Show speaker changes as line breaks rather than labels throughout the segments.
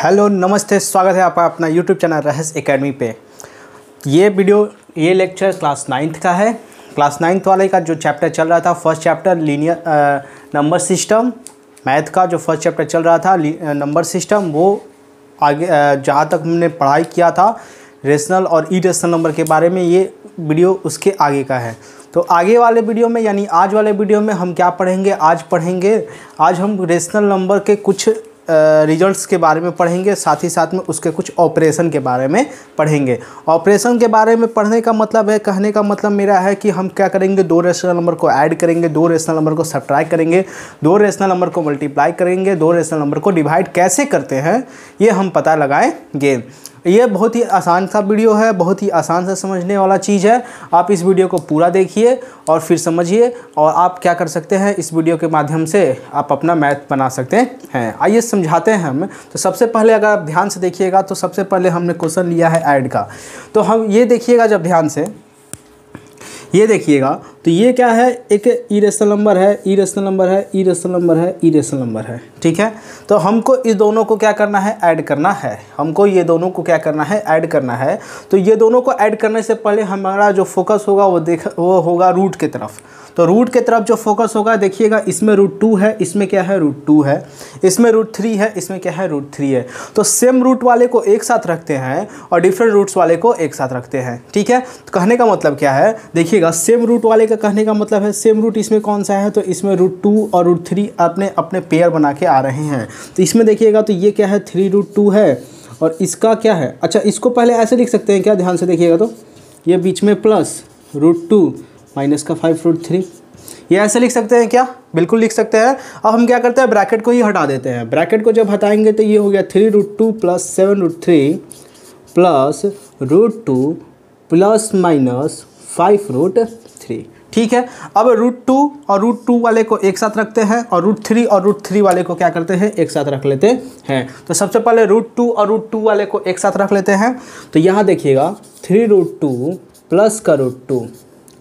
Hello नमस्ते, स्वागत है आपका अपना यूट्यूब चैनल रहस्य एकेडमी पे। ये लेक्चर क्लास 9th का है। क्लास 9th वाले का जो चैप्टर चल रहा था, first chapter linear number system, math का जो फर्स्ट चैप्टर चल रहा था नंबर सिस्टम, वो आगे जहाँ तक हमने पढ़ाई किया था रेशनल और इरेशनल नंबर के बारे में, ये वीडियो उसके आगे का है। तो आगे वाले वीडियो में यानी आज वाले वीडियो में हम क्या पढ़ेंगे, आज हम रेशनल नंबर के कुछ रिजल्ट्स के बारे में पढ़ेंगे, साथ ही साथ में उसके कुछ ऑपरेशन के बारे में पढ़ेंगे। ऑपरेशन के बारे में पढ़ने का मतलब है, कहने का मतलब मेरा है कि हम क्या करेंगे, दो रेशनल नंबर को ऐड करेंगे, दो रेशनल नंबर को सब्ट्रैक्ट करेंगे, दो रेशनल नंबर को मल्टीप्लाई करेंगे, दो रेशनल नंबर को डिवाइड कैसे करते हैं ये हम पता लगाएंगे। ये बहुत ही आसान सा वीडियो है, बहुत ही आसान से समझने वाला चीज़ है। आप इस वीडियो को पूरा देखिए और फिर समझिए, और आप क्या कर सकते हैं, इस वीडियो के माध्यम से आप अपना मैथ बना सकते हैं। आइए समझाते हैं हम। तो सबसे पहले अगर आप ध्यान से देखिएगा तो सबसे पहले हमने क्वेश्चन लिया है ऐड का। तो हम ये देखिएगा, जब ध्यान से ये देखिएगा तो ये क्या है, एक इरेशनल नंबर है, इरेशनल नंबर है, इरेशनल नंबर है, इरेशनल नंबर है, ठीक है। तो हमको इस दोनों को क्या करना है, ऐड करना है। हमको ये दोनों को क्या करना है, ऐड करना है। तो ये दोनों को ऐड करने से पहले हमारा जो फोकस होगा वो होगा रूट के तरफ। तो रूट के तरफ जो फोकस होगा, देखिएगा इसमें √2 है, इसमें क्या है √2 है, इसमें √3 है, इसमें क्या है √3 है। तो सेम रूट वाले को एक साथ रखते हैं और डिफरेंट रूट्स वाले को एक साथ रखते हैं, ठीक है। तो कहने का मतलब क्या है, देखिएगा सेम रूट वाले का कहने का मतलब है सेम रूट इसमें कौन सा है, तो इसमें √2 और √3 अपने अपने पेयर बना के आ रहे हैं। तो इसमें देखिएगा तो ये क्या है 3√2 है और इसका क्या है, अच्छा इसको पहले ऐसे लिख सकते हैं क्या, ध्यान से देखिएगा तो ये बीच में प्लस √2 माइनस का 5√3, ये ऐसे लिख सकते हैं क्या, बिल्कुल लिख सकते हैं। अब हम क्या करते हैं, ब्रैकेट को ही हटा देते हैं। ब्रैकेट को जब हटाएंगे तो ये हो गया 3√2 प्लस 7√3 प्लस √2 प्लस माइनस 5√3, ठीक है। अब √2 और √2 वाले को एक साथ रखते हैं और √3 और √3 वाले को क्या करते हैं, एक साथ रख लेते हैं। तो सबसे पहले √2 और √2 वाले को एक साथ रख लेते हैं। तो यहाँ देखिएगा 3√2 प्लस का √2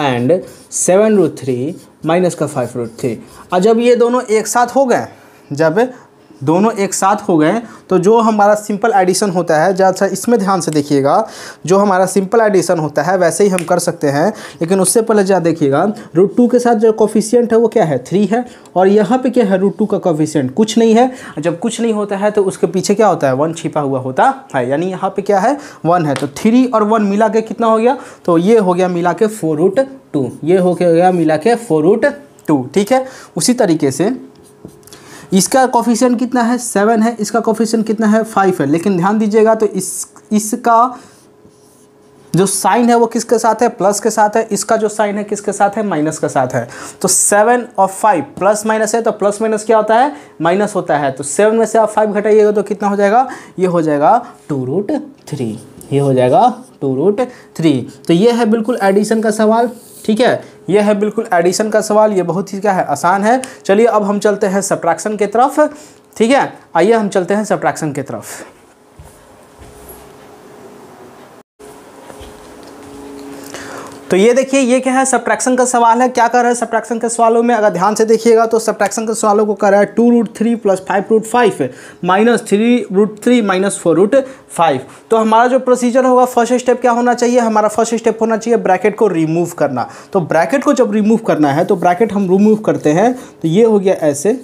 एंड 7√3 माइनस का 5√3। और जब ये दोनों एक साथ हो गए, तो जो हमारा सिंपल एडिशन होता है, जैसा इसमें ध्यान से देखिएगा, जो हमारा सिंपल एडिशन होता है वैसे ही हम कर सकते हैं। लेकिन उससे पहले जहाँ देखिएगा √2 के साथ जो कोफिशिएंट है वो क्या है 3 है, और यहाँ पे क्या है √2 का कोफिशिएंट कुछ नहीं है। जब कुछ नहीं होता है तो उसके पीछे क्या होता है, 1 छिपा हुआ होता है, यानी यहाँ पे क्या है 1 है। तो 3 और 1 मिला के कितना हो गया, तो ये हो गया मिला के 4√2, ये हो गया मिला के 4√2, ठीक है। उसी तरीके से इसका कोफिशिएंट कितना है 7 है, इसका कोफिशिएंट कितना है 5 है। लेकिन ध्यान दीजिएगा तो इसका जो साइन है वो किसके साथ है, प्लस के साथ है। इसका जो साइन है किसके साथ है, माइनस के साथ है। तो 7 और 5 प्लस माइनस है, तो प्लस माइनस क्या होता है, माइनस होता है। तो 7 में से आप 5 घटाइएगा तो कितना हो जाएगा, ये हो जाएगा 2√3, ये हो जाएगा 2√3। तो ये है बिल्कुल एडिशन का सवाल, ठीक है। ये है बिल्कुल एडिशन का सवाल, ये बहुत ही क्या है, आसान है। चलिए अब हम चलते हैं सब्ट्रैक्शन की तरफ, ठीक है। आइए हम चलते हैं सब्ट्रैक्शन की तरफ। तो ये देखिए, ये क्या है, सब्ट्रैक्शन का सवाल है। क्या कर रहा है सब्ट्रैक्शन के सवालों में, अगर ध्यान से देखिएगा तो सब्ट्रैक्शन के सवालों को कर रहा है 2√3 प्लस 5√5 माइनस 3√3 माइनस 4√5। तो हमारा जो प्रोसीजर होगा, फर्स्ट स्टेप क्या होना चाहिए, हमारा फर्स्ट स्टेप होना चाहिए ब्रैकेट को रिमूव करना। तो ब्रैकेट को जब रिमूव करना है तो ब्रैकेट हम रिमूव करते हैं। तो ये हो गया ऐसे,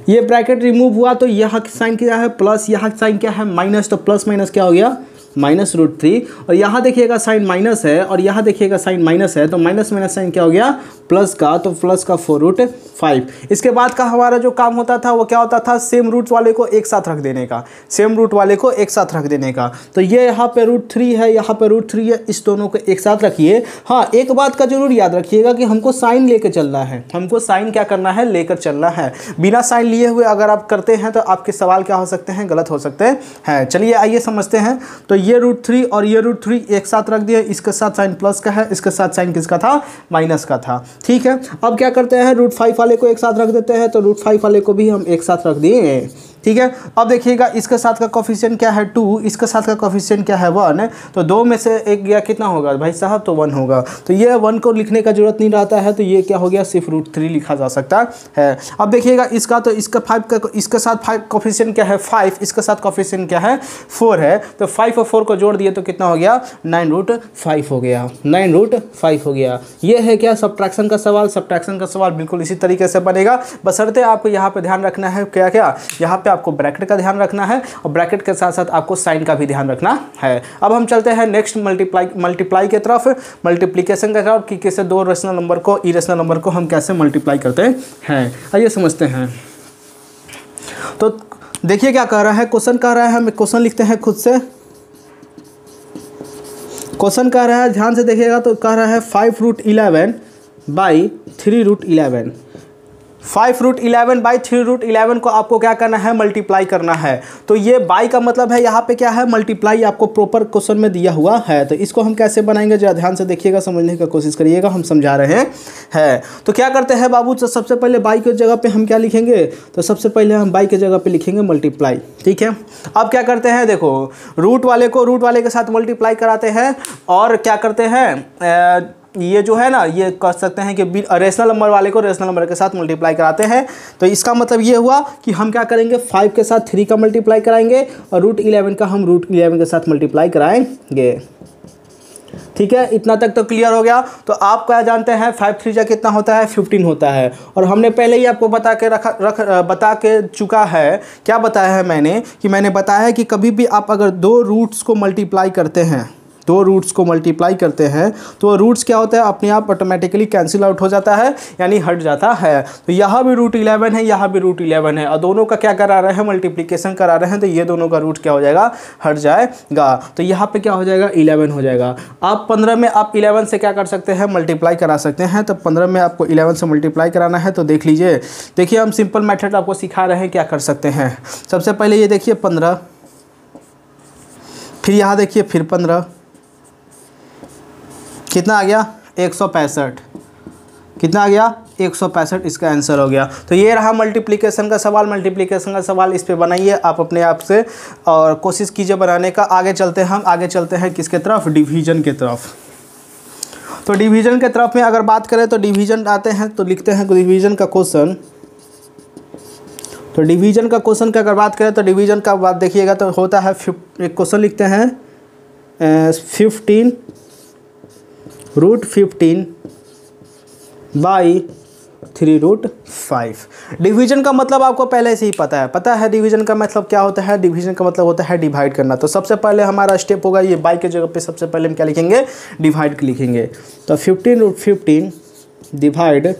ये ब्रैकेट रिमूव हुआ तो यहाँ साइन क्या है प्लस, यहाँ साइन क्या है माइनस, तो प्लस माइनस क्या हो गया -√3। और यहाँ देखिएगा साइन माइनस है और यहाँ देखिएगा साइन माइनस है, तो माइनस माइनस साइन क्या हो गया प्लस का, तो प्लस का 4√5। इसके बाद का हमारा जो काम होता था वो क्या होता था, सेम रूट वाले को एक साथ रख देने का, सेम रूट वाले को एक साथ रख देने का। तो ये यहाँ पे √3 है, यहाँ पे √3 है, इस दोनों को एक साथ रखिए। हाँ, एक बात का जरूर याद रखिएगा कि हमको साइन लेकर चलना है, हमको साइन क्या करना है, लेकर चलना है। बिना साइन लिए हुए अगर आप करते हैं तो आपके सवाल क्या हो सकते हैं, गलत हो सकते हैं। चलिए आइए समझते हैं। तो ये √3 और ये √3 एक साथ रख दिए, इसके साथ साइन प्लस का है, इसके साथ साइन किसका था, माइनस का था। ठीक है, अब क्या करते हैं, √5 वाले को एक साथ रख देते हैं, तो √5 वाले को भी हम एक साथ रख दिए। ठीक है, अब देखिएगा इसके साथ का कोफिशिएंट क्या है 2, इसके साथ का कोफिशिएंट क्या है 1, तो 2 में से एक गया कितना होगा भाई साहब, तो 1 होगा। तो ये 1 को लिखने का जरूरत नहीं रहता है, तो ये क्या हो गया, सिर्फ √3 लिखा जा सकता है। अब देखिएगा इसका, तो इसका 5 का, इसके साथ 5 कोफिशिएंट क्या है 5, इसके साथ कोफिशिएंट क्या है 4 है, तो 5 और 4 को जोड़ दिए तो कितना हो गया, 9√5 हो गया, 9√5 हो गया। ये है क्या, सब्ट्रैक्शन का सवाल। सब्ट्रैक्शन का सवाल बिल्कुल इसी तरीके से बनेगा, बशर्ते आपको यहाँ पे ध्यान रखना है क्या क्या, यहाँ पे आपको ब्रैकेट का ध्यान रखना है और ब्रैकेट के साथ साथ आपको साइन का भी ध्यान रखना है। अब हम चलते हैं नेक्स्ट मल्टीप्लाई के तरफ, मल्टीप्लिकेशन की तरफ, कि कैसे दो रेशनल नंबर को, इरेशनल नंबर को हम कैसे मल्टीप्लाई करते हैं। आइए समझते हैं। तो देखिए क्या कह रहा है, क्वेश्चन कह रहा है, हम क्वेश्चन लिखते हैं खुद से। क्वेश्चन कह रहा है, ध्यान से देखिएगा, तो कह रहा है 5√11 बाई 3√11। 5√11 बाई 3√11 को आपको क्या करना है, मल्टीप्लाई करना है। तो ये बाई का मतलब है यहाँ पे क्या है, मल्टीप्लाई आपको प्रॉपर क्वेश्चन में दिया हुआ है। तो इसको हम कैसे बनाएंगे, जरा ध्यान से देखिएगा, समझने की कोशिश करिएगा, हम समझा रहे हैं। तो क्या करते हैं बाबू, तो सबसे पहले बाई की जगह पे हम क्या लिखेंगे, तो सबसे पहले हम बाई की जगह पे लिखेंगे मल्टीप्लाई। ठीक है, अब क्या करते हैं, देखो रूट वाले को रूट वाले के साथ मल्टीप्लाई कराते हैं, और क्या करते हैं, ये जो है ना, ये कह सकते हैं कि रेशनल नंबर वाले को रेशनल नंबर के साथ मल्टीप्लाई कराते हैं। तो इसका मतलब ये हुआ कि हम क्या करेंगे, 5 के साथ 3 का मल्टीप्लाई कराएंगे और √11 का हम √11 के साथ मल्टीप्लाई कराएंगे। ठीक है, इतना तक तो क्लियर हो गया। तो आप क्या जानते हैं, 5 3 जा कितना होता है, 15 होता है। और हमने पहले ही आपको बता के चुका है, क्या बताया है मैंने, कि मैंने बताया है कि कभी भी आप अगर 2 रूट्स को मल्टीप्लाई करते हैं, 2 रूट्स को मल्टीप्लाई करते हैं, तो रूट्स क्या होता है, अपने आप ऑटोमेटिकली कैंसिल आउट हो जाता है, यानी हट जाता है। तो यहाँ भी √11 है, यहाँ भी √11 है, और दोनों का क्या करा रहे हैं, मल्टीप्लिकेशन करा रहे हैं, तो ये दोनों का रूट क्या हो जाएगा, हट जाएगा। तो यहाँ पे क्या हो जाएगा, 11 हो जाएगा। आप 15 में आप 11 से क्या कर सकते हैं, मल्टीप्लाई करा सकते हैं। तो 15 में आपको 11 से मल्टीप्लाई कराना है, तो देख लीजिए, देखिए हम सिंपल मेथड आपको सिखा रहे हैं, क्या कर सकते हैं। सबसे पहले ये देखिए 15, फिर यहाँ देखिए फिर 15, कितना आ गया, 165। कितना आ गया, 165, इसका आंसर हो गया। तो ये रहा मल्टीप्लिकेशन का सवाल। मल्टीप्लिकेशन का सवाल इस पे बनाइए आप अपने आप से, और कोशिश कीजिए बनाने का। आगे चलते हैं हम, आगे चलते हैं किसके तरफ, डिवीजन के तरफ। तो डिवीजन के तरफ में अगर बात करें, तो डिवीजन आते हैं, तो लिखते हैं डिवीजन का क्वेश्चन। तो डिवीजन का क्वेश्चन की अगर बात करें, तो डिवीजन का बात देखिएगा, तो होता है, एक क्वेश्चन लिखते हैं 15√15 बाई 3√5। डिवीजन का मतलब आपको पहले से ही पता है डिवीजन का मतलब क्या होता है। डिवीजन का मतलब होता है डिवाइड करना। तो सबसे पहले हमारा स्टेप होगा, ये बाई के जगह पे सबसे पहले हम क्या लिखेंगे, डिवाइड लिखेंगे। तो 15√15 डिवाइड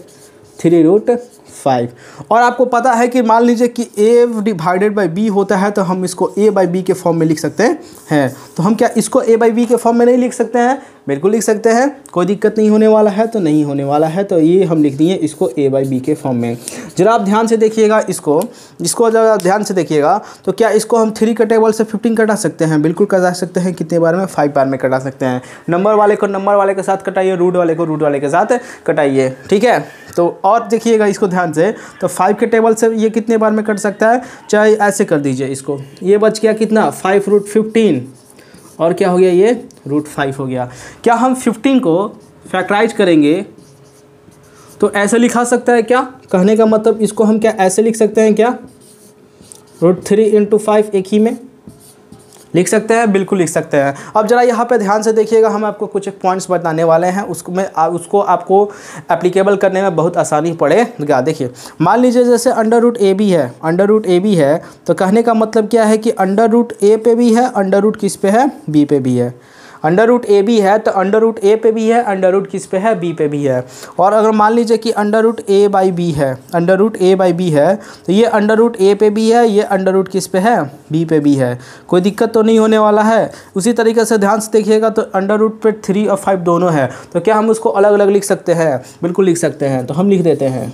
3√5। और आपको पता है कि मान लीजिए कि a डिवाइडेड बाई b होता है, तो हम इसको a बाई बी के फॉर्म में लिख सकते हैं। तो हम क्या इसको a बाई बी के फॉर्म में नहीं लिख सकते हैं, बिल्कुल लिख सकते हैं, कोई दिक्कत नहीं होने वाला है। तो नहीं होने वाला है, तो ये हम लिख दिए इसको a बाई बी के फॉर्म में। जरा आप ध्यान से देखिएगा इसको जरा ध्यान से देखिएगा। तो क्या इसको हम 3 के टेबल से 15 कटा सकते हैं, बिल्कुल कटा सकते हैं। कितने बार में, 5 बार में कटा सकते हैं। नंबर वाले को नंबर वाले के साथ कटाइए, रूट वाले को रूट वाले के साथ कटाइए। ठीक है, तो और देखिएगा इसको ध्यान से। तो 5 के टेबल से ये कितने बार में कट सकता है, चाहे ऐसे कर दीजिए इसको। ये बच गया कितना, 5√15, और क्या हो गया, ये √5 हो गया। क्या हम 15 को फैक्टराइज करेंगे तो ऐसे लिखा सकता है क्या, कहने का मतलब इसको हम क्या ऐसे लिख सकते हैं क्या, √3 × 5 एक ही में लिख सकते हैं, बिल्कुल लिख सकते हैं। अब जरा यहाँ पे ध्यान से देखिएगा, हम आपको कुछ एक पॉइंट्स बताने वाले हैं, उसको आपको एप्लीकेबल करने में बहुत आसानी पड़ेगा। देखिए मान लीजिए जैसे अंडर रूट है, तो कहने का मतलब क्या है कि अंडर रूट a पे भी है, अंडर रूट किस पे है, b पे भी है। अंडर रूट ए बी है, तो अंडर रूट ए पे भी है, अंडर रूट किस पे है, बी पे भी है। और अगर मान लीजिए कि under root A by B है, under root A by B है, तो ये अंडर रूट ए पे भी है, ये अंडर रूट किस पे है, बी पे भी है। कोई दिक्कत तो नहीं होने वाला है। उसी तरीके से ध्यान से देखिएगा, तो अंडर रूट पे 3 और 5 दोनों है, तो क्या हम उसको अलग अलग लिख सकते हैं, बिल्कुल लिख सकते हैं। तो हम लिख देते हैं।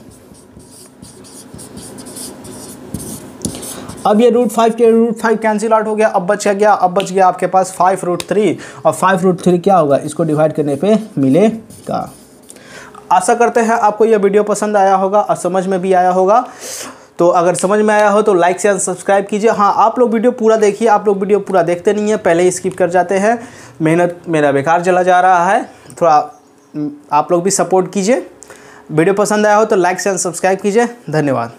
अब ये √5 के √5 कैंसिल आउट हो गया, अब बच गया आपके पास 5√3 और 5√3 क्या होगा, इसको डिवाइड करने पे मिलेगा। आशा करते हैं आपको यह वीडियो पसंद आया होगा और समझ में भी आया होगा। तो अगर समझ में आया हो तो लाइक शेयर सब्सक्राइब कीजिए। हाँ, आप लोग वीडियो पूरा देखिए, आप लोग वीडियो पूरा देखते नहीं हैं, पहले ही स्किप कर जाते हैं, मेहनत मेरा बेकार चला जा रहा है। थोड़ा आप लोग भी सपोर्ट कीजिए। वीडियो पसंद आया हो तो लाइक शेयर सब्सक्राइब कीजिए। धन्यवाद।